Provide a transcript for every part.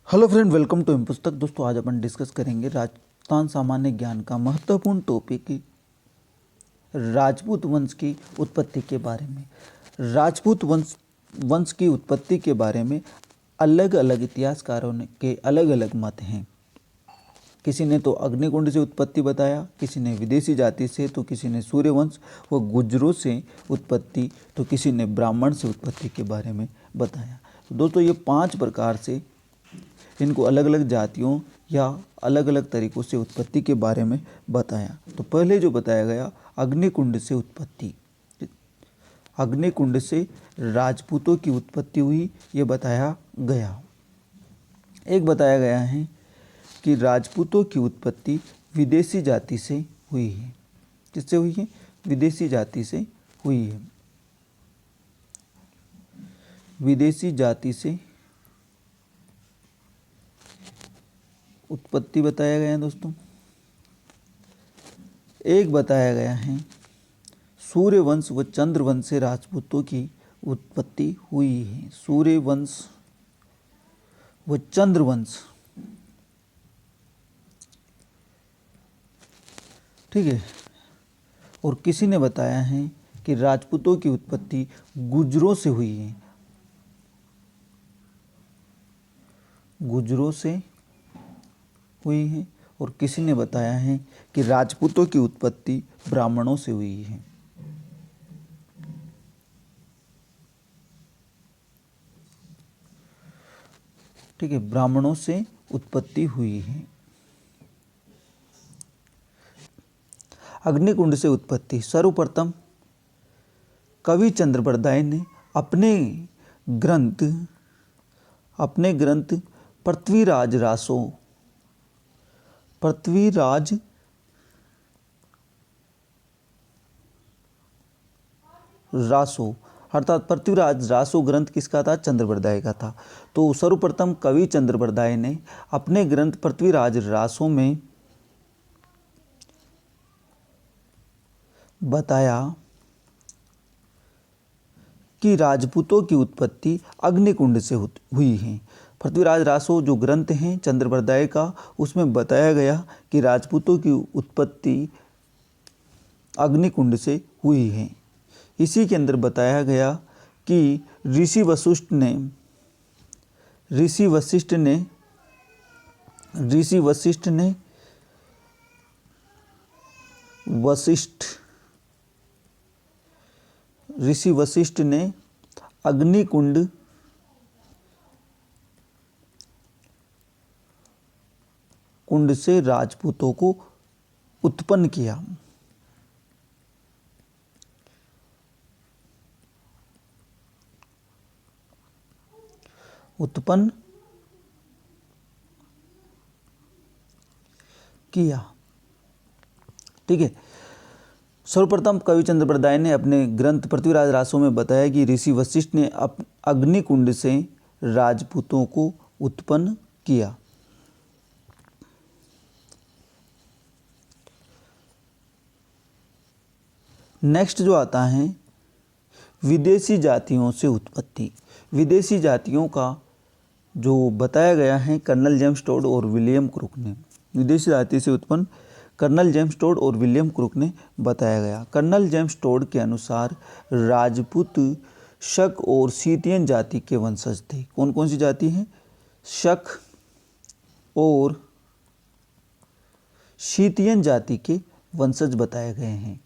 Hello friend, welcome to पुस्तक। दोस्तों, आज अपन डिस्कस करेंगे राजस्थान सामान्य ज्ञान का महत्वपूर्ण टॉपिक राजपूत वंश की उत्पत्ति के बारे में। राजपूत वंश की उत्पत्ति के बारे में अलग अलग इतिहासकारों के अलग अलग मत हैं। किसी ने तो अग्निकुंड से उत्पत्ति बताया, किसी ने विदेशी जाति से, तो किसी ने सूर्यवंश व गुज्जरों से उत्पत्ति, तो किसी ने ब्राह्मण से उत्पत्ति के बारे में बताया। तो दोस्तों, ये 5 प्रकार से इनको अलग अलग जातियों या अलग अलग तरीक़ों से उत्पत्ति के बारे में बताया। तो पहले जो बताया गया, अग्निकुंड से उत्पत्ति। अग्निकुंड से राजपूतों की उत्पत्ति हुई, ये बताया गया। एक बताया गया है कि राजपूतों की उत्पत्ति विदेशी जाति से हुई है। किससे हुई है? विदेशी जाति से हुई है। विदेशी जाति से उत्पत्ति बताया गया है दोस्तों। एक बताया गया है सूर्यवंश व चंद्रवंश से राजपूतों की उत्पत्ति हुई है। सूर्यवंश व चंद्रवंश, ठीक है। और किसी ने बताया है कि राजपूतों की उत्पत्ति गुज्जरों से हुई है। गुज्जरों से हुई है। और किसी ने बताया है कि राजपूतों की उत्पत्ति ब्राह्मणों से हुई है। ठीक है, ब्राह्मणों से उत्पत्ति हुई है। अग्निकुंड से उत्पत्ति। सर्वप्रथम कवि चंद्रबरदाई ने अपने ग्रंथ पृथ्वीराज रासो अर्थात पृथ्वीराज रासो ग्रंथ किसका था? चंद्रबरदाई का था। तो सर्वप्रथम कवि चंद्रबरदाई ने अपने ग्रंथ पृथ्वीराज रासो में बताया कि राजपूतों की उत्पत्ति अग्निकुंड से हुई है। पृथ्वीराज रासो जो ग्रंथ हैं चंद्रबरदाई का, उसमें बताया गया कि राजपूतों की उत्पत्ति अग्निकुंड से हुई है। इसी के अंदर बताया गया कि ऋषि वशिष्ठ ने अग्निकुंड से राजपूतों को उत्पन्न किया। ठीक है। सर्वप्रथम कवि चंद्रबरदाई ने अपने ग्रंथ पृथ्वीराज रासो में बताया कि ऋषि वशिष्ठ ने अग्निकुंड से राजपूतों को उत्पन्न किया। नेक्स्ट जो आता है विदेशी जातियों से उत्पत्ति। विदेशी जातियों का जो बताया गया है कर्नल जेम्स टोड और विलियम क्रूक ने। विदेशी जाति से उत्पन्न कर्नल जेम्स टोड और विलियम क्रूक ने बताया गया। कर्नल जेम्स टोड के अनुसार राजपूत शक और सीतियन जाति के वंशज थे। कौन कौन सी जाति हैं? शक और सीतियन जाति के वंशज बताए गए हैं।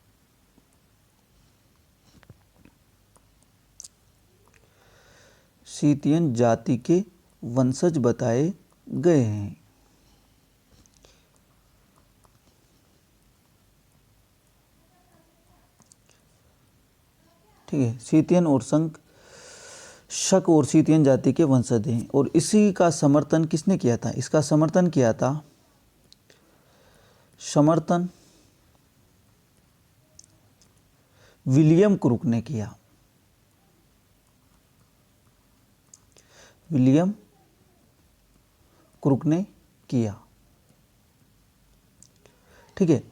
सीतियन जाति के वंशज बताए गए हैं। ठीक है, सीतियन और शक और सीतियन जाति के वंशज हैं। और इसी का समर्थन किसने किया था? इसका समर्थन किया था विलियम क्रूक ने किया। विलियम क्रूक ने किया। ठीक है।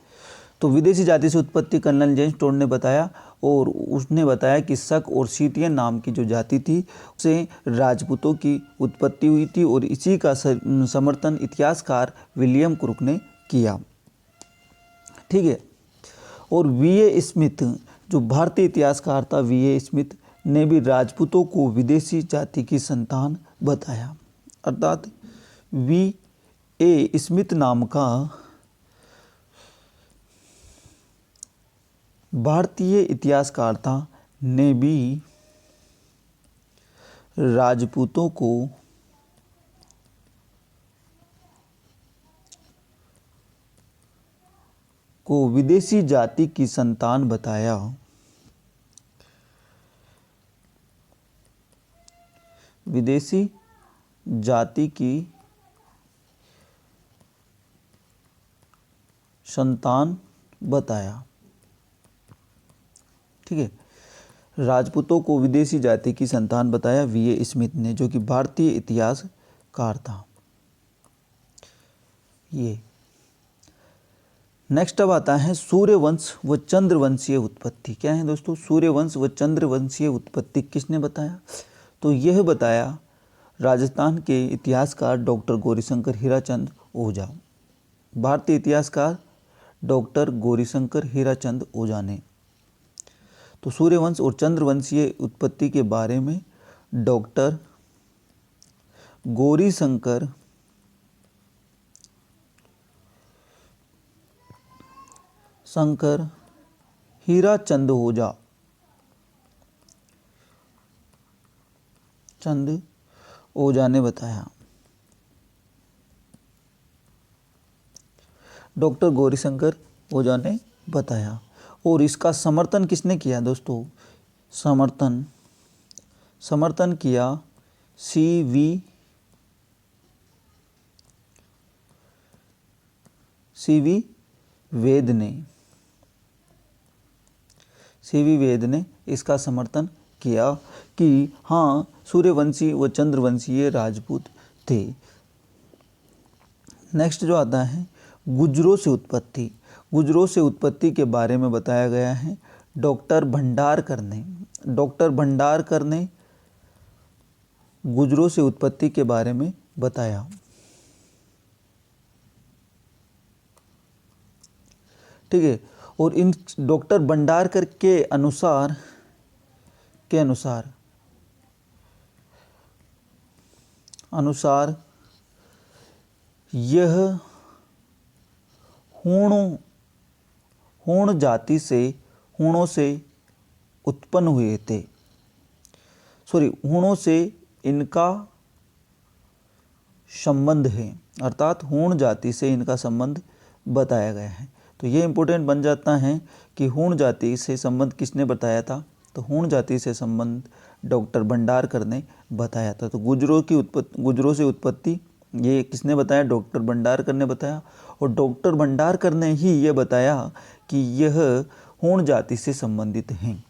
तो विदेशी जाति से उत्पत्ति कर्नल जेम्स टोड ने बताया। और उसने बताया कि शक और सीटियन नाम की जो जाति थी उससे राजपूतों की उत्पत्ति हुई थी और इसी का समर्थन इतिहासकार विलियम क्रुक ने किया। ठीक है। और वी.ए. स्मिथ, जो भारतीय इतिहासकार था वी.ए. स्मिथ, ने भी राजपूतों को विदेशी जाति की संतान बताया। अर्थात वी.ए. स्मिथ नाम का भारतीय इतिहासकार था, ने भी राजपूतों को विदेशी जाति की संतान बताया। विदेशी जाति की संतान बताया। ठीक है। राजपूतों को विदेशी जाति की संतान बताया वी.ए. स्मिथ ने, जो कि भारतीय इतिहासकार था। ये नेक्स्ट अब आता है सूर्यवंश व चंद्रवंशीय उत्पत्ति। क्या है दोस्तों? सूर्यवंश व चंद्रवंशीय उत्पत्ति किसने बताया? तो यह बताया राजस्थान के इतिहासकार डॉक्टर गौरीशंकर हीराचंद ओझा। भारतीय इतिहासकार डॉक्टर गौरीशंकर हीराचंद ओझा ने। तो सूर्यवंश और चंद्रवंशीय उत्पत्ति के बारे में डॉक्टर गौरीशंकर हीराचंद ओझा ने बताया। डॉक्टर गौरीशंकर ओझा ने बताया। और इसका समर्थन किसने किया दोस्तों? समर्थन किया सी.वी. वेद ने। सी.वी. वेद ने इसका समर्थन किया कि हाँ, सूर्यवंशी व चंद्रवंशीय राजपूत थे। नेक्स्ट जो आता है गुजरों से उत्पत्ति। गुजरों से उत्पत्ति के बारे में बताया गया है डॉक्टर भंडारकर ने। डॉक्टर भंडारकर ने गुजरों से उत्पत्ति के बारे में बताया। ठीक है। और इन डॉक्टर भंडारकर के अनुसार यह हूण जाति से हूणों से उत्पन्न हुए थे। हूणों से इनका संबंध है। अर्थात हूण जाति से इनका संबंध बताया गया है। तो ये इंपॉर्टेंट बन जाता है कि हूण जाति से संबंध किसने बताया था? तो हूण जाति से संबंध डॉक्टर भंडारकर ने बताया था। तो गुजरों से उत्पत्ति ये किसने बताया? डॉक्टर भंडारकर ने बताया। और डॉक्टर भंडारकर ने ही ये बताया कि यह हूण जाति से संबंधित हैं।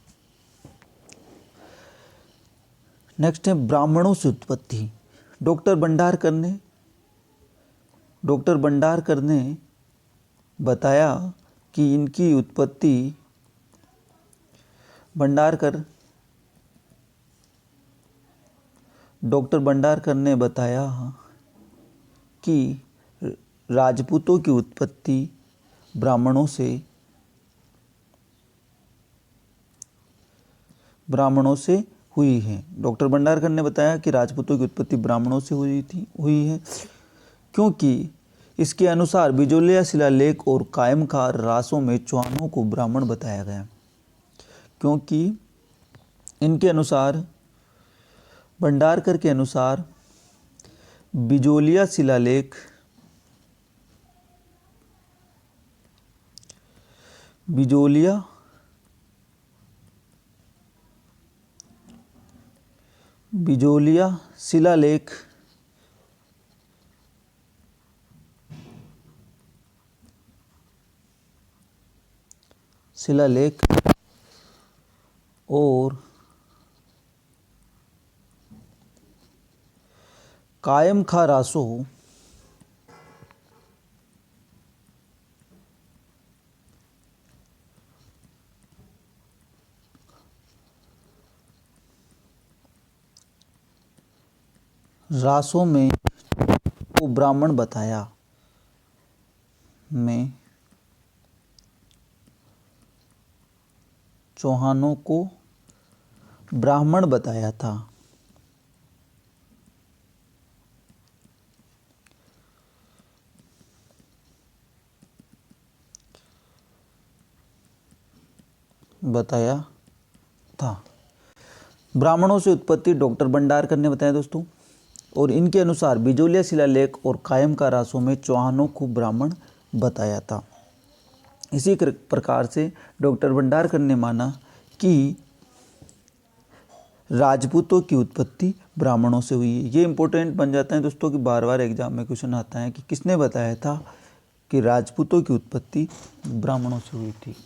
नेक्स्ट है ब्राह्मणों से उत्पत्ति। डॉक्टर भंडारकर ने बताया कि इनकी उत्पत्ति डॉक्टर भंडारकर ने बताया कि राजपूतों की उत्पत्ति ब्राह्मणों से हुई है। डॉक्टर भंडारकर ने बताया कि राजपूतों की उत्पत्ति ब्राह्मणों से हुई है, क्योंकि इसके अनुसार बिजोलिया शिलालेख और कायमखार रासों में चौहानों को ब्राह्मण बताया गया। क्योंकि इनके अनुसार, भंडारकर के अनुसार, बिजोलिया शिलालेख और कायमखा रासों रासों में को ब्राह्मण बताया, में चौहानों को ब्राह्मण बताया था। बताया था। ब्राह्मणों से उत्पत्ति डॉक्टर भंडारकर ने बताया दोस्तों, और इनके अनुसार बिजोलिया शिलालेख और कायम का रासों में चौहानों को ब्राह्मण बताया था। इसी प्रकार से डॉक्टर भंडारकर ने माना कि राजपूतों की उत्पत्ति ब्राह्मणों से हुई है। ये इंपॉर्टेंट बन जाता है दोस्तों कि बार बार एग्जाम में क्वेश्चन आता है कि किसने बताया था कि राजपूतों की उत्पत्ति ब्राह्मणों से हुई थी।